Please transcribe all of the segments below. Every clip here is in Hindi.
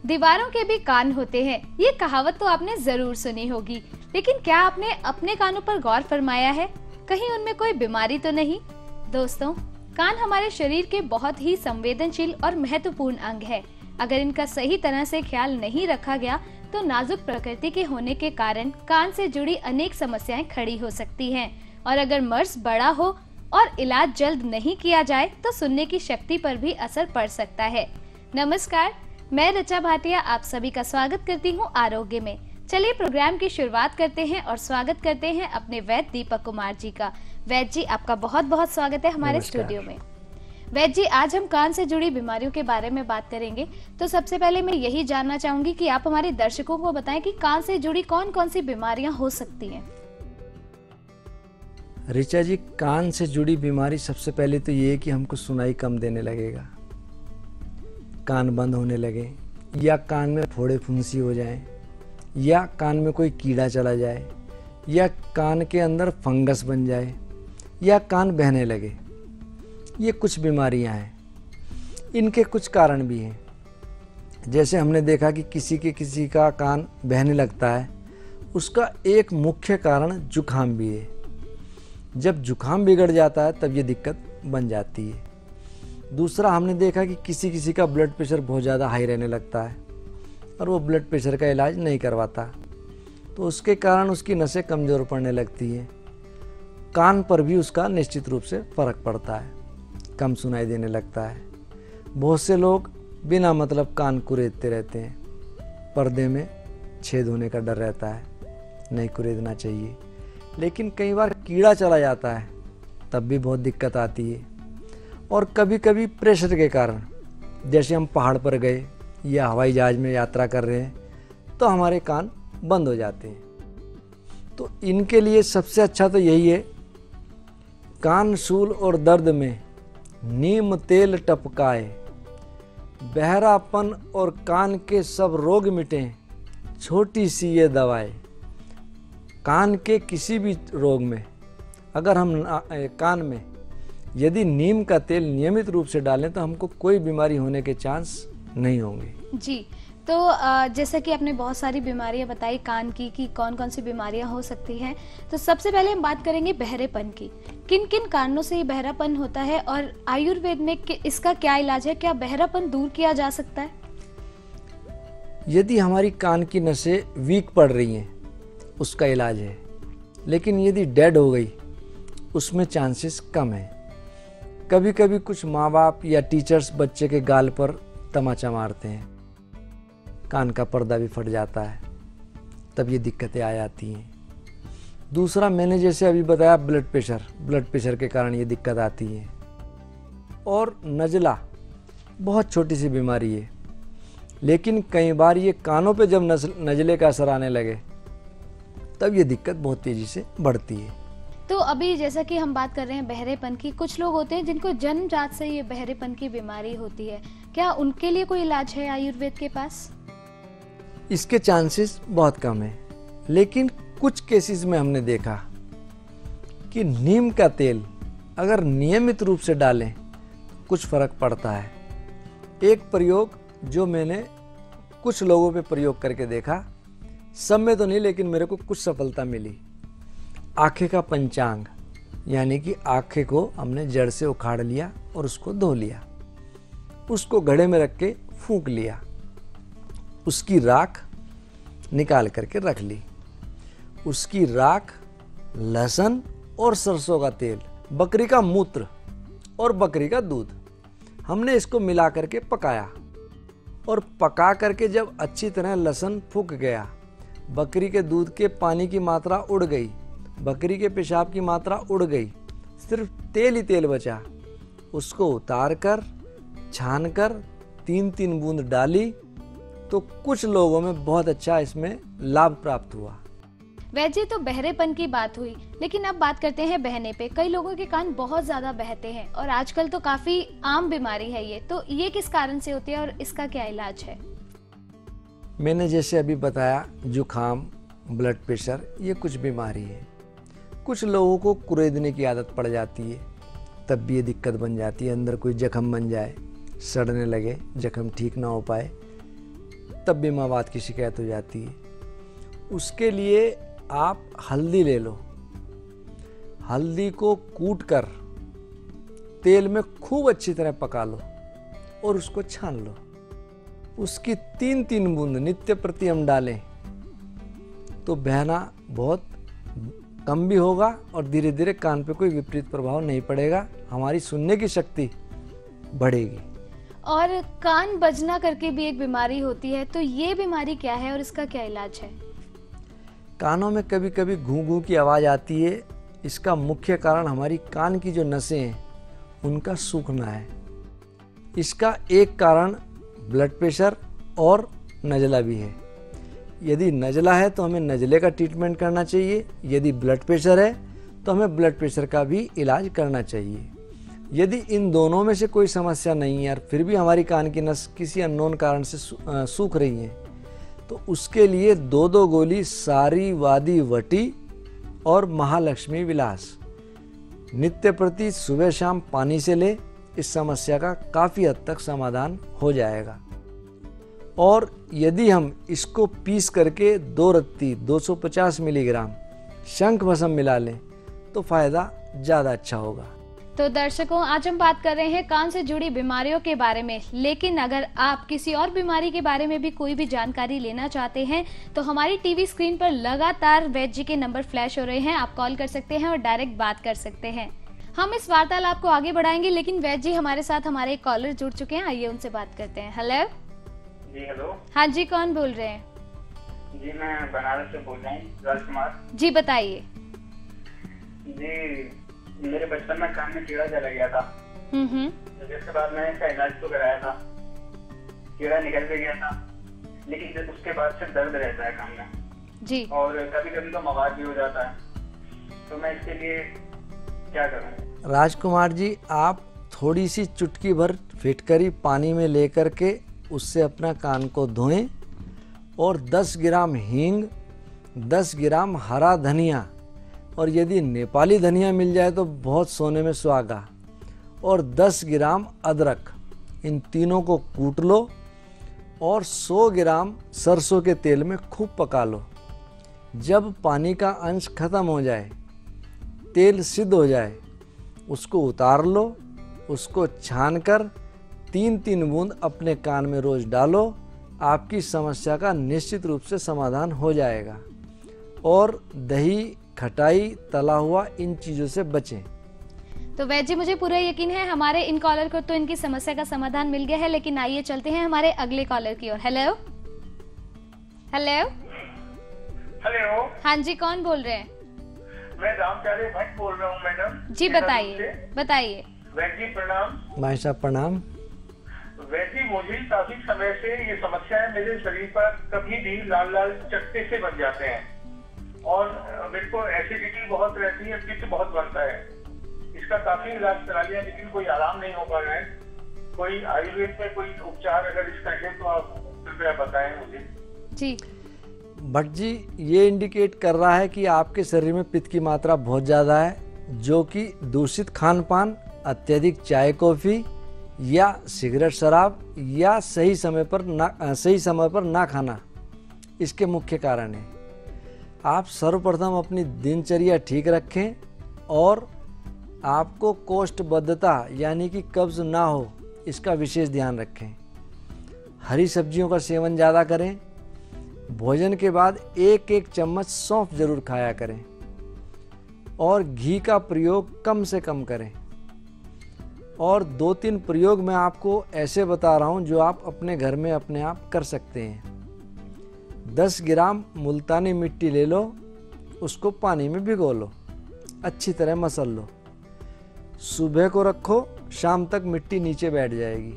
दीवारों के भी कान होते हैं, ये कहावत तो आपने जरूर सुनी होगी, लेकिन क्या आपने अपने कानों पर गौर फरमाया है? कहीं उनमें कोई बीमारी तो नहीं? दोस्तों, कान हमारे शरीर के बहुत ही संवेदनशील और महत्वपूर्ण अंग है। अगर इनका सही तरह से ख्याल नहीं रखा गया तो नाजुक प्रकृति के होने के कारण कान से जुड़ी अनेक समस्याएं खड़ी हो सकती हैं, और अगर मर्ज बड़ा हो और इलाज जल्द नहीं किया जाए तो सुनने की शक्ति पर भी असर पड़ सकता है। नमस्कार, मैं ऋचा भाटिया आप सभी का स्वागत करती हूँ आरोग्य में। चलिए प्रोग्राम की शुरुआत करते हैं और स्वागत करते हैं अपने वैद्य दीपक कुमार जी का। वैद्य जी, आपका बहुत बहुत स्वागत है हमारे स्टूडियो में। वैद्य जी, आज हम कान से जुड़ी बीमारियों के बारे में बात करेंगे, तो सबसे पहले मैं यही जानना चाहूंगी कि आप हमारे दर्शकों को बताएं कि कान से जुड़ी कौन कौन सी बीमारियां हो सकती हैं। ऋचा जी, कान से जुड़ी बीमारी सबसे पहले तो ये है कि हमको सुनाई कम देने लगेगा, कान बंद होने लगे, या कान में फोड़े फुंसी हो जाए, या कान में कोई कीड़ा चला जाए, या कान के अंदर फंगस बन जाए, या कान बहने लगे। ये कुछ बीमारियां हैं। इनके कुछ कारण भी हैं। जैसे हमने देखा कि किसी का कान बहने लगता है, उसका एक मुख्य कारण जुकाम भी है। जब जुकाम बिगड़ जाता है तब ये दिक्कत बन जाती है। दूसरा, हमने देखा कि किसी का ब्लड प्रेशर बहुत ज़्यादा हाई रहने लगता है और वो ब्लड प्रेशर का इलाज नहीं करवाता, तो उसके कारण उसकी नसें कमज़ोर पड़ने लगती हैं। कान पर भी उसका निश्चित रूप से फ़र्क पड़ता है, कम सुनाई देने लगता है। बहुत से लोग बिना मतलब कान कुरेदते रहते हैं, पर्दे में छेद होने का डर रहता है, नहीं कुरेदना चाहिए। लेकिन कई बार कीड़ा चला जाता है तब भी बहुत दिक्कत आती है। और कभी कभी प्रेशर के कारण, जैसे हम पहाड़ पर गए या हवाई जहाज़ में यात्रा कर रहे हैं तो हमारे कान बंद हो जाते हैं। तो इनके लिए सबसे अच्छा तो यही है, कान शूल और दर्द में नीम तेल टपकाए, बहरापन और कान के सब रोग मिटें, छोटी सी ये दवाएं। कान के किसी भी रोग में अगर हम कान में यदि नीम का तेल नियमित रूप से डालें तो हमको कोई बीमारी होने के चांस नहीं होंगे। जी, तो जैसा कि आपने बहुत सारी बीमारियां बताई कान की कि कौन कौन सी बीमारियां हो सकती हैं, तो सबसे पहले हम बात करेंगे बहरेपन की। किन किन कारणों से ये बहरापन होता है और आयुर्वेद में इसका क्या इलाज है? क्या बहरापन दूर किया जा सकता है? यदि हमारी कान की नसें वीक पड़ रही हैं उसका इलाज है, लेकिन यदि डेड हो गई उसमें चांसेस कम है। कभी कभी कुछ माँ बाप या टीचर्स बच्चे के गाल पर तमाचा मारते हैं, कान का पर्दा भी फट जाता है, तब ये दिक्कतें आ जाती हैं। दूसरा, मैंने जैसे अभी बताया, ब्लड प्रेशर के कारण ये दिक्कत आती है। और नज़ला बहुत छोटी सी बीमारी है, लेकिन कई बार ये कानों पे जब नज़ले का असर आने लगे तब ये दिक्कत बहुत तेज़ी से बढ़ती है। तो अभी जैसा कि हम बात कर रहे हैं बहरेपन की, कुछ लोग होते हैं जिनको जन्मजात से ये बहरेपन की बीमारी होती है, क्या उनके लिए कोई इलाज है आयुर्वेद के पास? इसके चांसेस बहुत कम है, लेकिन कुछ केसेस में हमने देखा कि नीम का तेल अगर नियमित रूप से डालें कुछ फ़र्क पड़ता है। एक प्रयोग जो मैंने कुछ लोगों पे प्रयोग करके देखा, सब में तो नहीं लेकिन मेरे को कुछ सफलता मिली। आँखें का पंचांग, यानी कि आँखें को हमने जड़ से उखाड़ लिया और उसको धो लिया, उसको घड़े में रख के फूंक लिया, उसकी राख निकाल करके रख ली। उसकी राख, लहसुन और सरसों का तेल, बकरी का मूत्र और बकरी का दूध, हमने इसको मिला करके पकाया, और पका करके जब अच्छी तरह लहसुन फूंक गया, बकरी के दूध के पानी की मात्रा उड़ गई, बकरी के पेशाब की मात्रा उड़ गई, सिर्फ तेल ही तेल बचा, उसको उतार कर छान कर 3-3 बूंद डाली तो कुछ लोगों में बहुत अच्छा इसमें लाभ प्राप्त हुआ। वैसे तो बहरेपन की बात हुई, लेकिन अब बात करते हैं बहने पे। कई लोगों के कान बहुत ज्यादा बहते हैं और आजकल तो काफी आम बीमारी है ये, तो ये किस कारण से होती है और इसका क्या इलाज है? मैंने जैसे अभी बताया, जुखाम, ब्लड प्रेशर, ये कुछ बीमारी है। कुछ लोगों को कुरेदने की आदत पड़ जाती है, तब भी ये दिक्कत बन जाती है। अंदर कोई जख्म बन जाए, सड़ने लगे, जख्म ठीक ना हो पाए, तब भी मवाद की शिकायत हो जाती है। उसके लिए आप हल्दी ले लो, हल्दी को कूट कर तेल में खूब अच्छी तरह पका लो और उसको छान लो। उसकी 3-3 बूंद नित्य प्रति हम डालें तो बहना बहुत कम भी होगा और धीरे धीरे कान पे कोई विपरीत प्रभाव नहीं पड़ेगा, हमारी सुनने की शक्ति बढ़ेगी। और कान बजना करके भी एक बीमारी होती है, तो ये बीमारी क्या है और इसका क्या इलाज है? कानों में कभी कभी घूं घूं की आवाज़ आती है। इसका मुख्य कारण हमारी कान की जो नसें हैं उनका सूखना है। इसका एक कारण ब्लड प्रेशर और नज़ला भी है। यदि नज़ला है तो हमें नज़ले का ट्रीटमेंट करना चाहिए, यदि ब्लड प्रेशर है तो हमें ब्लड प्रेशर का भी इलाज करना चाहिए। यदि इन दोनों में से कोई समस्या नहीं है और फिर भी हमारी कान की नस किसी अननोन कारण से सूख रही है तो उसके लिए 2-2 गोली सारी वादी वटी और महालक्ष्मी विलास नित्य प्रति सुबह शाम पानी से ले, इस समस्या का काफ़ी हद तक समाधान हो जाएगा। और यदि हम इसको पीस करके 2 रत्ती 250 मिलीग्राम शंख भस्म मिला लें तो फ़ायदा ज़्यादा अच्छा होगा। तो दर्शकों, आज हम बात कर रहे हैं कान से जुड़ी बीमारियों के बारे में, लेकिन अगर आप किसी और बीमारी के बारे में भी कोई भी जानकारी लेना चाहते हैं तो हमारी टीवी स्क्रीन पर लगातार वैद्य जी के नंबर फ्लैश हो रहे हैं, आप कॉल कर सकते हैं और डायरेक्ट बात कर सकते हैं। हम इस वार्तालाप को आगे बढ़ाएंगे, लेकिन वैद्य जी हमारे साथ हमारे एक कॉलर जुड़ चुके हैं, आइए उनसे बात करते हैं। हेलो जी। हेलो। हाँ जी, कौन बोल रहे हैं? जी, मैं बनारस से बोल रहा हूँ, राजकुमार जी बताइए। जी, मेरे बचपन में कान में कीड़ा चला गया था, जिसके बाद मैंने इसका इलाज तो कराया था, कीड़ा निकल भी गया था, लेकिन उसके बाद सिर्फ दर्द रहता है कान में जी, और कभी कभी तो मवाद भी हो जाता है। तो मैं इसके लिए क्या करूँ? राजकुमार जी, आप थोड़ी सी चुटकी भर फिटकरी पानी में लेकर के उससे अपना कान को धोएं और 10 ग्राम हींग, 10 ग्राम हरा धनिया और यदि नेपाली धनिया मिल जाए तो बहुत सोने में सुहागा, और 10 ग्राम अदरक, इन तीनों को कूट लो और 100 ग्राम सरसों के तेल में खूब पका लो। जब पानी का अंश खत्म हो जाए, तेल सिद्ध हो जाए, उसको उतार लो, उसको छानकर 3-3 बूंद अपने कान में रोज डालो, आपकी समस्या का निश्चित रूप से समाधान हो जाएगा। और दही, खटाई, तला हुआ, इन चीज़ों से बचें। तो वैद्य जी, मुझे पूरा यकीन है हमारे इन कॉलर को तो इनकी समस्या का समाधान मिल गया है, लेकिन आइए चलते हैं हमारे अगले कॉलर की ओर। Hello hello hello. हाँ जी, कौन बोल रहे हैं? मैं रामचारी भट्ट बोल रहा हूँ मैडम। जी बताइए बताइए। वैद्य जी प्रणाम। भाई साहब प्रणाम। वैद्य जी, मुझे काफी समय से ये समस्या है, मेरे शरीर पर कभी भी लाल लाल चट्टे से बन जाते हैं और मेरे को एसिडिटी बहुत रहती है, पित्त बहुत बनता है। इसका काफी इलाज करा लिया लेकिन कोई आराम नहीं हो पा रहा है। कोई आयुर्वेद में कोई उपचार अगर इसका है तो आप कृपया बताएं मुझे। जी भट्ट जी, ये इंडिकेट कर रहा है कि आपके शरीर में पित्त की मात्रा बहुत ज़्यादा है, जो कि दूषित खान पान, अत्यधिक चाय कॉफ़ी या सिगरेट शराब या सही समय पर ना खाना इसके मुख्य कारण है। आप सर्वप्रथम अपनी दिनचर्या ठीक रखें और आपको कोष्ठबद्धता यानी कि कब्ज ना हो, इसका विशेष ध्यान रखें। हरी सब्जियों का सेवन ज़्यादा करें। भोजन के बाद 1-1 चम्मच सौंफ जरूर खाया करें और घी का प्रयोग कम से कम करें। और 2-3 प्रयोग मैं आपको ऐसे बता रहा हूं जो आप अपने घर में अपने आप कर सकते हैं। 10 ग्राम मुल्तानी मिट्टी ले लो, उसको पानी में भिगो लो, अच्छी तरह मसल लो, सुबह को रखो, शाम तक मिट्टी नीचे बैठ जाएगी।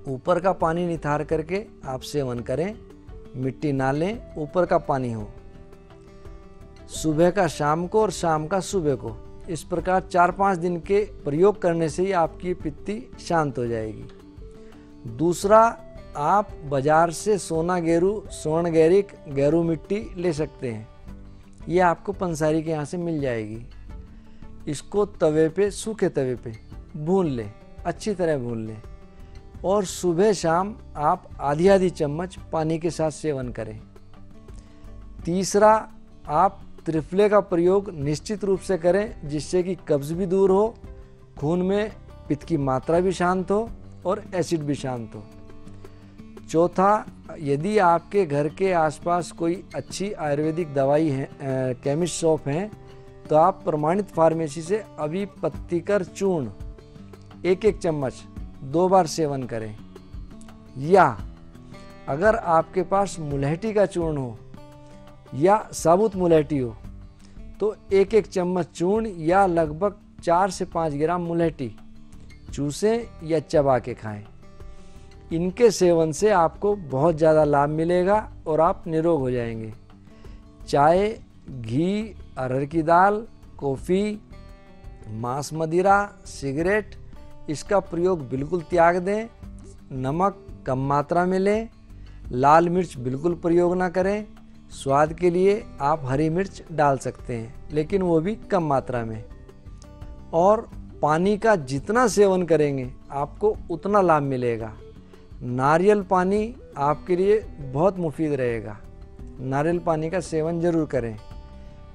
ऊपर का पानी निथार करके आप सेवन करें, मिट्टी ना लें, ऊपर का पानी हो। सुबह का शाम को और शाम का सुबह को, इस प्रकार 4-5 दिन के प्रयोग करने से ही आपकी पित्ती शांत हो जाएगी। दूसरा, आप बाजार से सोना गेरू, स्वर्ण गैरिक, गैरू मिट्टी ले सकते हैं। ये आपको पंसारी के यहाँ से मिल जाएगी। इसको तवे पे, सूखे तवे पे भून लें, अच्छी तरह भून लें। और सुबह शाम आप आधी आधी चम्मच पानी के साथ सेवन करें। तीसरा, आप त्रिफले का प्रयोग निश्चित रूप से करें जिससे कि कब्ज भी दूर हो, खून में पित्त की मात्रा भी शांत हो और एसिड भी शांत हो। चौथा, यदि आपके घर के आसपास कोई अच्छी आयुर्वेदिक दवाई है, केमिस्ट शॉप हैं, तो आप प्रमाणित फार्मेसी से अभी पत्तीकर चूर्ण 1-1 चम्मच 2 बार सेवन करें। या अगर आपके पास मुलहटी का चूर्ण हो या साबुत मुलहटी हो तो 1-1 चम्मच चूर्ण या लगभग 4 से 5 ग्राम मुलहटी चूसें या चबा के खाएं। इनके सेवन से आपको बहुत ज़्यादा लाभ मिलेगा और आप निरोग हो जाएंगे। चाय, घी, अरहर की दाल, कॉफ़ी, मांस मदिरा, सिगरेट, इसका प्रयोग बिल्कुल त्याग दें। नमक कम मात्रा में लें। लाल मिर्च बिल्कुल प्रयोग ना करें। स्वाद के लिए आप हरी मिर्च डाल सकते हैं, लेकिन वो भी कम मात्रा में। और पानी का जितना सेवन करेंगे आपको उतना लाभ मिलेगा। नारियल पानी आपके लिए बहुत मुफीद रहेगा। नारियल पानी का सेवन जरूर करें।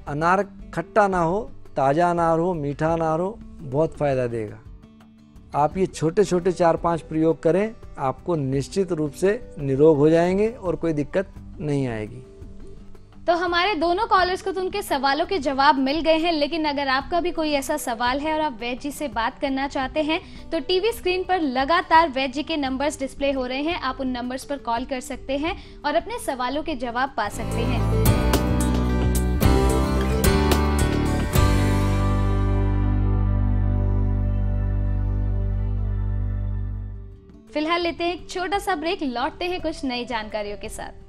अनार खट्टा ना हो, ताज़ा अनार हो, मीठा अनार हो, बहुत फ़ायदा देगा। आप ये छोटे छोटे 4-5 प्रयोग करें, आपको निश्चित रूप से निरोग हो जाएंगे और कोई दिक्कत नहीं आएगी। तो हमारे दोनों कॉलर्स को तो उनके सवालों के जवाब मिल गए हैं, लेकिन अगर आपका भी कोई ऐसा सवाल है और आप वैद्य जी से बात करना चाहते हैं तो टीवी स्क्रीन पर लगातार वैद्य जी के नंबर्स डिस्प्ले हो रहे हैं। आप उन नंबर्स पर कॉल कर सकते हैं और अपने सवालों के जवाब पा सकते हैं। फिलहाल लेते हैं एक छोटा सा ब्रेक, लौटते हैं कुछ नई जानकारियों के साथ।